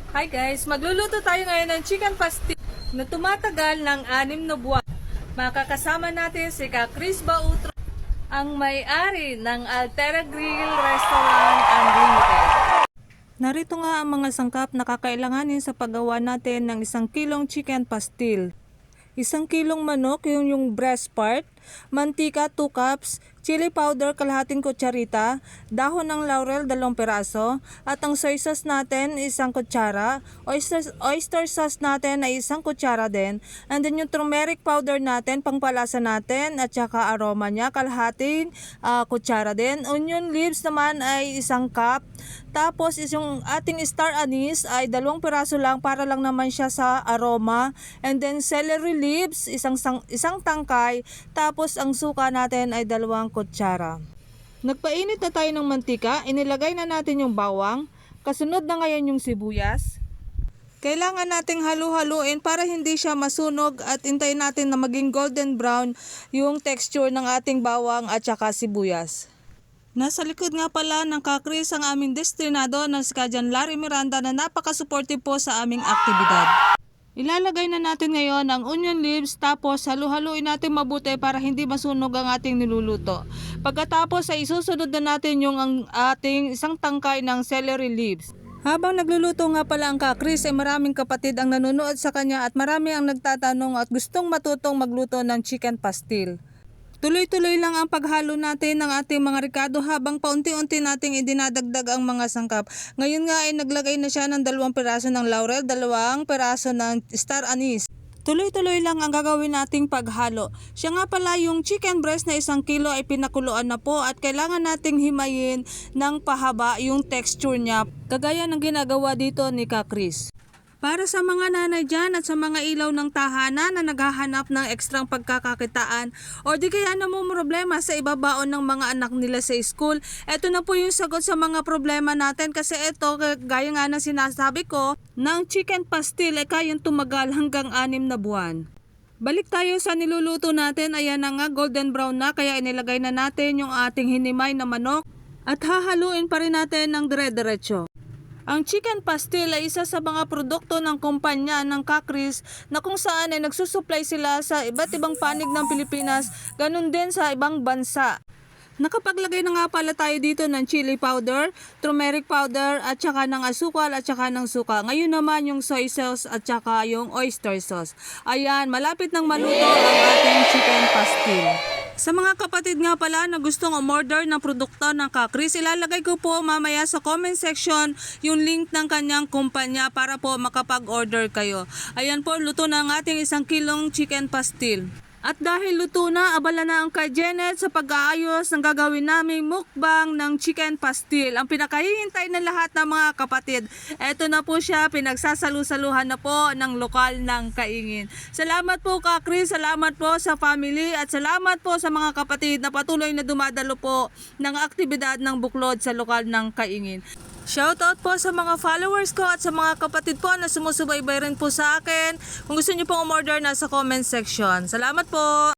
Hi guys! Magluluto tayo ngayon ng chicken pastil na tumatagal ng 6 na buwan. Makakasama natin si Ka Chris Bautro, ang may-ari ng Altera Grill Restaurant Unlimited. Narito nga ang mga sangkap na kakailanganin sa paggawa natin ng 1 kilong chicken pastil. 1 kilong manok, yung breast part, mantika 2 cups, chili powder kalahating kutsarita, dahon ng laurel 2 piraso, at ang soy sauce natin 1 kutsara, oyster sauce natin ay 1 kutsara din, and then yung turmeric powder natin, pangpalasa natin, at saka aroma niya, kalahating kutsara din. Onion leaves naman ay 1 cup, tapos yung ating star anise ay 2 piraso lang para lang naman siya sa aroma, and then celery leaves, isang tangkay, tapos ang suka natin ay 2 kutsara. Nagpainit na tayo ng mantika, inilagay na natin yung bawang, kasunod na ngayon yung sibuyas. Kailangan nating halu-haluin para hindi siya masunog at hintayin natin na maging golden brown yung texture ng ating bawang at saka sibuyas. Nasa likod nga pala ng Ka Chris ang aming destinado na si Kajan Larry Miranda na napaka-supportive po sa aming aktibidad. Ilalagay na natin ngayon ang onion leaves, tapos halu-haluin natin mabuti para hindi masunog ang ating niluluto. Pagkatapos ay isusunod na natin yung ating 1 tangkay ng celery leaves. Habang nagluluto nga pala ang Ka Chris ay maraming kapatid ang nanonood sa kanya at marami ang nagtatanong at gustong matutong magluto ng chicken pastil. Tuloy-tuloy lang ang paghalo natin ng ating mga ricado habang paunti-unti nating idinadagdag ang mga sangkap. Ngayon nga ay naglagay na siya ng 2 piraso ng laurel, 2 piraso ng star anise. Tuloy-tuloy lang ang gagawin nating paghalo. Siya nga pala yung chicken breast na 1 kilo ay pinakuluan na po at kailangan nating himayin ng pahaba yung texture niya, kagaya ng ginagawa dito ni Ka Chris. Para sa mga nanay dyan at sa mga ilaw ng tahanan na naghahanap ng ekstrang pagkakakitaan o di kaya problema sa ibabaon ng mga anak nila sa school, eto na po yung sagot sa mga problema natin kasi eto, gaya nga na sinasabi ko, ng chicken pastil ay kayang tumagal hanggang 6 na buwan. Balik tayo sa niluluto natin, ayan na nga, golden brown na, kaya inilagay na natin yung ating hinimay na manok at hahaluin pa rin natin ng dire-diretso. Ang chicken pastil ay isa sa mga produkto ng kumpanya ng Ka Chris na kung saan ay nagsusupply sila sa iba't ibang panig ng Pilipinas, ganun din sa ibang bansa. Nakapaglagay na nga pala tayo dito ng chili powder, turmeric powder at saka ng asukal at saka ng suka. Ngayon naman yung soy sauce at saka yung oyster sauce. Ayan, malapit nang maluto ang ating chicken pastil. Sa mga kapatid nga pala na gustong umorder ng produkto ng Ka Chris, ilalagay ko po mamaya sa comment section yung link ng kanyang kumpanya para po makapag-order kayo. Ayan po, luto na ang ating 1 kilong chicken pastil. At dahil luto na, abala na ang kay Janet sa pag-aayos ng gagawin naming mukbang ng chicken pastil. Ang pinakahihintay ng lahat ng mga kapatid. Eto na po siya, pinagsasalu-saluhan na po ng lokal ng Kaingin. Salamat po Ka Chris, salamat po sa family at salamat po sa mga kapatid na patuloy na dumadalo po ng aktibidad ng buklod sa lokal ng Kaingin. Shoutout po sa mga followers ko at sa mga kapatid po na sumusubaybay rin po sa akin. Kung gusto niyo pong umorder, nasa comment section. Salamat po!